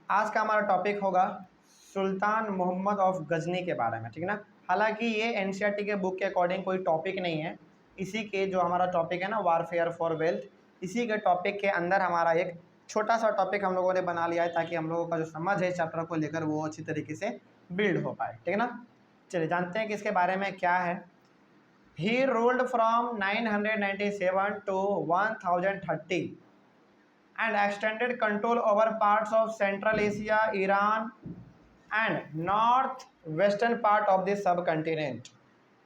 आज का हमारा टॉपिक होगा सुल्तान मोहम्मद ऑफ गजनी के बारे में, ठीक है ना। हालांकि ये एनसीईआरटी के बुक के अकॉर्डिंग कोई टॉपिक नहीं है, इसी के जो हमारा टॉपिक है ना वारफेयर फॉर वेल्थ, इसी के टॉपिक के अंदर हमारा एक छोटा सा टॉपिक हम लोगों ने बना लिया है ताकि हम लोगों का जो समझ है इस चैप्टर को लेकर वो अच्छी तरीके से बिल्ड हो पाए, ठीक है ना। चलिए जानते हैं कि इसके बारे में क्या है। He ruled from 997 to 1030 and extended control over parts of Central Asia, Iran and north-western part of the subcontinent।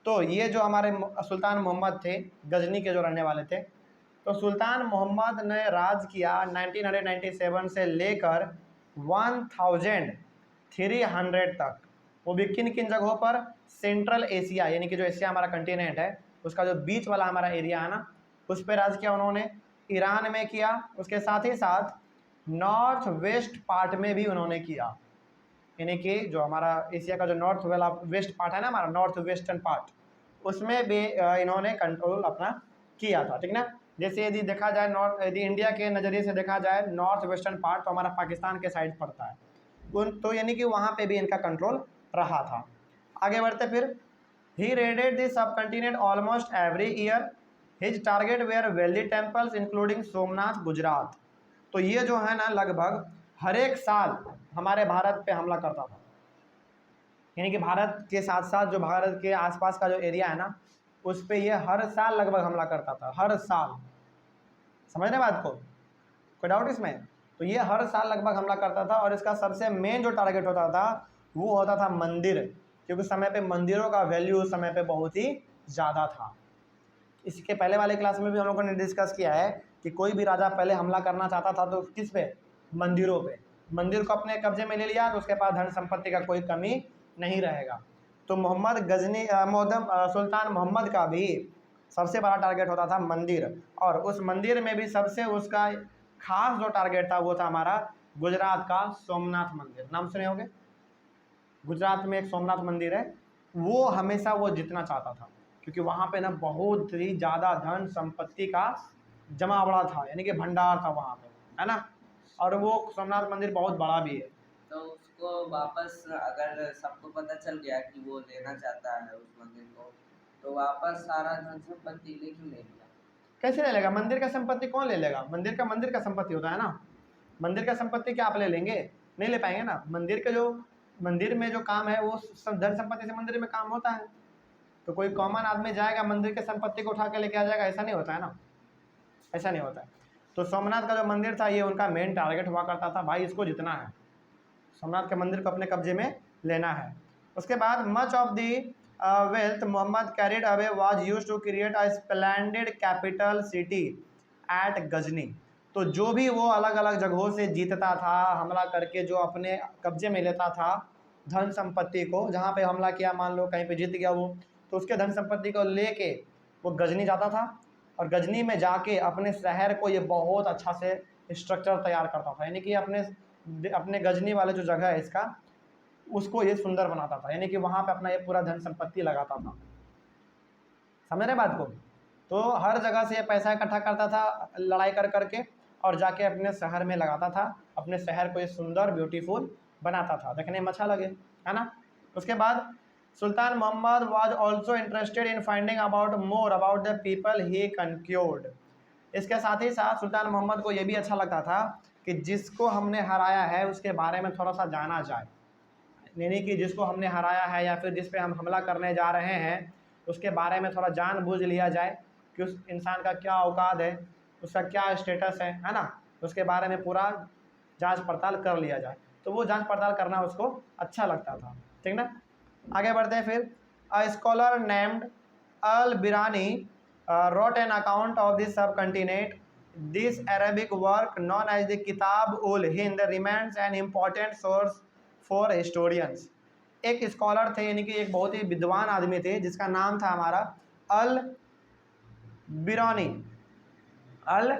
तो ये जो हमारे सुल्तान मोहम्मद थे, गजनी के जो रहने वाले थे, तो सुल्तान मोहम्मद ने राज किया 1997 से लेकर 1300 तक। वो भी किन किन जगहों पर? सेंट्रल एशिया यानी कि जो एशिया हमारा कंटिनेंट है उसका जो बीच वाला हमारा एरिया है ना, उस पर राज किया उन्होंने। ईरान में किया, उसके साथ ही साथ नॉर्थ वेस्ट पार्ट में भी उन्होंने किया, यानी कि जो हमारा एशिया का जो नॉर्थ वाला वेस्ट पार्ट है ना, हमारा नॉर्थ वेस्टर्न पार्ट, उसमें भी इन्होंने कंट्रोल अपना किया था, ठीक ना। जैसे यदि देखा जाए यदि इंडिया के नज़रिए से देखा जाए नॉर्थ वेस्टर्न पार्ट तो हमारा पाकिस्तान के साइड पड़ता है, तो यानी कि वहाँ पे भी इनका कंट्रोल रहा था। आगे बढ़ते फिर, he raided the subcontinent almost every year. His target were wealthy temples including Somnath, Gujarat. तो ये जो है ना लगभग हर एक साल हमारे भारत पे हमला करता था, यानी कि भारत के साथ साथ जो भारत के आसपास का जो एरिया है ना उस पे ये हर साल लगभग हमला करता था, हर साल। समझ रहे बात को? कोई डाउट इसमें? तो ये हर साल लगभग हमला करता था और इसका सबसे मेन जो टारगेट होता था वो होता था मंदिर, क्योंकि समय पे मंदिरों का वैल्यू उस समय पे बहुत ही ज़्यादा था। इसके पहले वाले क्लास में भी हम लोगों ने डिस्कस किया है कि कोई भी राजा पहले हमला करना चाहता था तो किस पे? मंदिरों पे। मंदिर को अपने कब्जे में ले लिया तो उसके पास धन संपत्ति का कोई कमी नहीं रहेगा। तो सुल्तान मोहम्मद का भी सबसे बड़ा टारगेट होता था मंदिर, और उस मंदिर में भी सबसे उसका खास जो टारगेट था वो था हमारा गुजरात का सोमनाथ मंदिर। नाम सुने होंगे, गुजरात में एक सोमनाथ मंदिर है, वो हमेशा वो जीतना चाहता था क्योंकि वहाँ पे ना बहुत ही ज़्यादा धन संपत्ति का जमावड़ा था, यानी कि भंडार था वहाँ पे, है ना। और वो सोमनाथ मंदिर बहुत बड़ा भी है। तो उसको वापस अगर सबको पता चल गया कि वो लेना चाहता है उस मंदिर को, तो वापस सारा धन संपत्ति ले क्यों ले लिया? कैसे ले लेगा? मंदिर का संपत्ति कौन ले लेगा? मंदिर का संपत्ति होता है ना। मंदिर का संपत्ति क्या आप ले लेंगे? नहीं ले पाएंगे ना। मंदिर में जो काम है वो धन संपत्ति से मंदिर में काम होता है। तो कोई कॉमन आदमी जाएगा मंदिर के संपत्ति को उठा के लेके आ जाएगा? ऐसा नहीं होता है ना, ऐसा नहीं होता है। तो सोमनाथ का जो मंदिर था ये उनका मेन टारगेट हुआ करता था, भाई इसको जितना है, सोमनाथ के मंदिर को अपने कब्जे में लेना है। उसके बाद much of the wealth Mohammad carried away was used to create a splendid capital city at Ghazni. तो जो भी वो अलग अलग जगहों से जीतता था, हमला करके जो अपने कब्जे में लेता था धन संपत्ति को, जहाँ पे हमला किया मान लो कहीं पे जीत गया वो, तो उसके धन संपत्ति को लेके वो गजनी जाता था और गजनी में जाके अपने शहर को ये बहुत अच्छा से स्ट्रक्चर तैयार करता था, यानी कि अपने गजनी वाला जो जगह है इसका उसको ये सुंदर बनाता था, यानी कि वहाँ पे अपना ये पूरा धन संपत्ति लगाता था। समझ रहे बात को? तो हर जगह से ये पैसा इकट्ठा करता था लड़ाई कर करके और जाके अपने शहर में लगाता था, अपने शहर को ये सुंदर ब्यूटीफुल बनाता था, देखने में अच्छा लगे, है ना। उसके बाद Sultan Mohammad was also interested in finding about more about the people he conquered. इसके साथ ही साथ सुल्तान मोहम्मद को ये भी अच्छा लगता था कि जिसको हमने हराया है उसके बारे में थोड़ा सा जाना जाए, यानी कि जिसको हमने हराया है या फिर जिस पे हम हमला करने जा रहे हैं उसके बारे में थोड़ा जान बूझ लिया जाए कि उस इंसान का क्या औकात है, उसका क्या स्टेटस है ना, उसके बारे में पूरा जांच पड़ताल कर लिया जाए। तो वो जांच पड़ताल करना उसको अच्छा लगता था, ठीक ना। आगे बढ़ते हैं फिर। A scholar named Al Biruni wrote an account of this subcontinent. This Arabic work, known as the Kitab ul Hind, remains an important source for historians. एक स्कॉलर थे, यानी कि एक बहुत ही विद्वान आदमी थे जिसका नाम था हमारा अल बिरानी। अल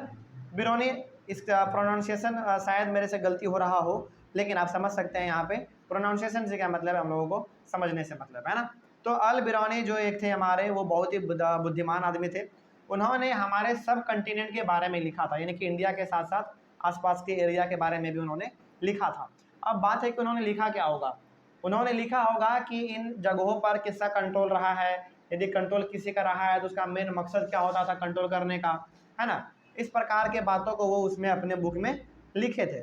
बिरानी, इसका प्रोनाउंसिएशन शायद मेरे से गलती हो रहा हो, लेकिन आप समझ सकते हैं यहाँ पे प्रोनाउंसिएशन से क्या मतलब है, हम लोगों को समझने से मतलब है ना। तो अल बिरानी जो एक थे हमारे, वो बहुत ही बुद्धिमान आदमी थे। उन्होंने हमारे सब कंटिनेंट के बारे में लिखा था, यानी कि इंडिया के साथ साथ आसपास के एरिया के बारे में भी उन्होंने लिखा था। अब बात है कि उन्होंने लिखा क्या होगा। उन्होंने लिखा होगा कि इन जगहों पर किसका कंट्रोल रहा है, यदि कंट्रोल किसी का रहा है तो उसका मेन मकसद क्या होता था कंट्रोल करने का, है ना। इस प्रकार के बातों को वो उसमें अपने बुक में लिखे थे,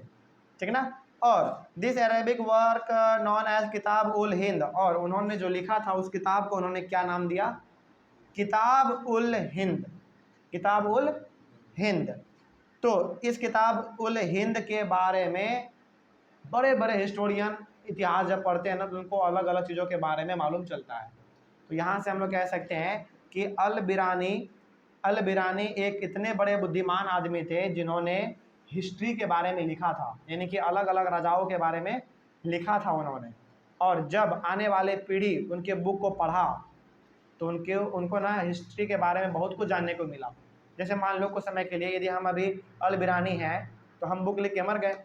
ठीक ना। और this Arabic work known as Kitab ul Hind, और उन्होंने जो लिखा था उस किताब को उन्होंने क्या नाम दिया, किताब उल हिंद, किताब उल हिंद। तो इस किताब उल हिंद के बारे में बड़े बड़े हिस्टोरियन इतिहास जब पढ़ते हैं ना तो उनको अलग अलग चीज़ों के बारे में मालूम चलता है। तो यहाँ से हम लोग कह सकते हैं कि अल बिरानी एक इतने बड़े बुद्धिमान आदमी थे जिन्होंने हिस्ट्री के बारे में लिखा था, यानी कि अलग अलग राजाओं के बारे में लिखा था उन्होंने। और जब आने वाले पीढ़ी उनके बुक को पढ़ा तो उनको ना हिस्ट्री के बारे में बहुत कुछ जानने को मिला। जैसे मान लो कुछ समय के लिए यदि हम अभी अल बिरानी हैं तो हम बुक लिख के मर गए,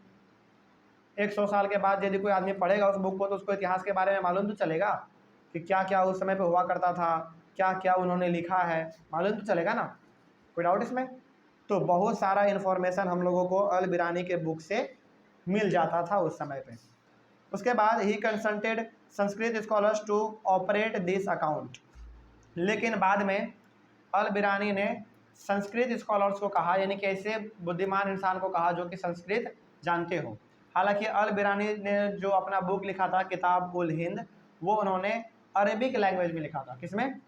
100 साल के बाद यदि कोई आदमी पढ़ेगा उस बुक को तो उसको इतिहास के बारे में मालूम तो चलेगा कि क्या क्या उस समय पे हुआ करता था, क्या क्या उन्होंने लिखा है, मालूम तो चलेगा ना, कोई डाउट इसमें। तो बहुत सारा इन्फॉर्मेशन हम लोगों को अल बिरानी के बुक से मिल जाता था उस समय पे। उसके बाद he consulted Sanskrit scholars to operate this account, लेकिन बाद में अल बिरानी ने संस्कृत स्कॉलर्स को कहा, यानी कि ऐसे बुद्धिमान इंसान को कहा जो कि संस्कृत जानते हो। हालांकि अल बिरानी ने जो अपना बुक लिखा था किताब उल हिंद वो उन्होंने अरेबिक लैंग्वेज में लिखा था। किसमें?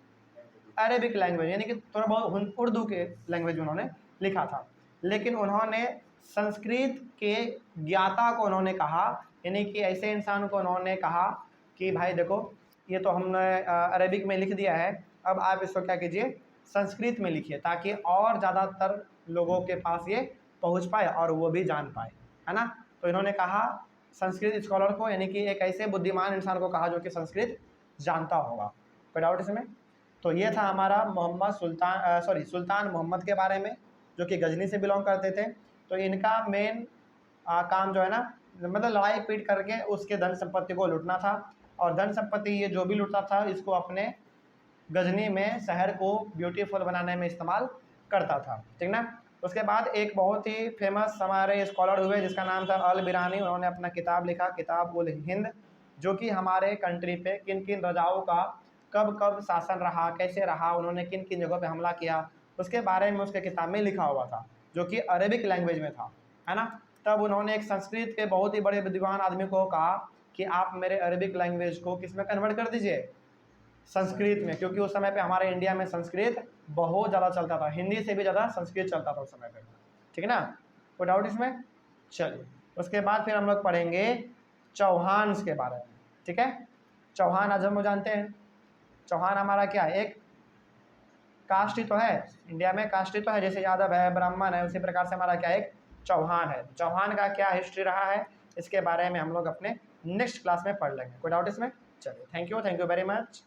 अरेबिक लैंग्वेज, यानी कि थोड़ा बहुत उर्दू के लैंग्वेज में उन्होंने लिखा था। लेकिन उन्होंने संस्कृत के ज्ञाता को उन्होंने कहा, यानी कि ऐसे इंसान को उन्होंने कहा कि भाई देखो ये तो हमने अरेबिक में लिख दिया है, अब आप इसको क्या कीजिए संस्कृत में लिखिए ताकि और ज़्यादातर लोगों के पास ये पहुंच पाए और वो भी जान पाए, है ना। तो इन्होंने कहा संस्कृत स्कॉलर को, यानी कि एक ऐसे बुद्धिमान इंसान को कहा जो कि संस्कृत जानता होगा। कोई डाउट इसमें? तो ये था हमारा सुल्तान मोहम्मद के बारे में जो कि गजनी से बिलोंग करते थे। तो इनका मेन काम जो है ना मतलब लड़ाई पीट करके उसके धन संपत्ति को लूटना था, और धन संपत्ति ये जो भी लूटता था इसको अपने गजनी में शहर को ब्यूटीफुल बनाने में इस्तेमाल करता था, ठीक ना। उसके बाद एक बहुत ही फेमस हमारे स्कॉलर हुए जिसका नाम था अल बिरानी। उन्होंने अपना किताब लिखा किताब उल हिंद, जो कि हमारे कंट्री पे किन किन राजाओं का कब कब शासन रहा, कैसे रहा, उन्होंने किन किन जगहों पे हमला किया उसके बारे में उसके किताब में लिखा हुआ था, जो कि अरेबिक लैंग्वेज में था, है ना। तब उन्होंने एक संस्कृत के बहुत ही बड़े विद्वान आदमी को कहा कि आप मेरे अरेबिक लैंग्वेज को किस में कन्वर्ट कर दीजिए, संस्कृत में, क्योंकि उस समय पे हमारे इंडिया में संस्कृत बहुत ज़्यादा चलता था, हिंदी से भी ज़्यादा संस्कृत चलता था उस समय पे, ठीक है ना। कोई डाउट इसमें? चलिए उसके बाद फिर हम लोग पढ़ेंगे चौहान के बारे में, ठीक है। चौहान आज हम लोग जानते हैं चौहान हमारा क्या है, एक कास्ट ही तो है, इंडिया में कास्ट ही तो है, जैसे यादव है ब्राह्मण है उसी प्रकार से हमारा क्या एक चौहान है। चौहान का क्या हिस्ट्री रहा है इसके बारे में हम लोग अपने नेक्स्ट क्लास में पढ़ लेंगे। कोई डाउट इसमें? चलिए थैंक यू वेरी मच।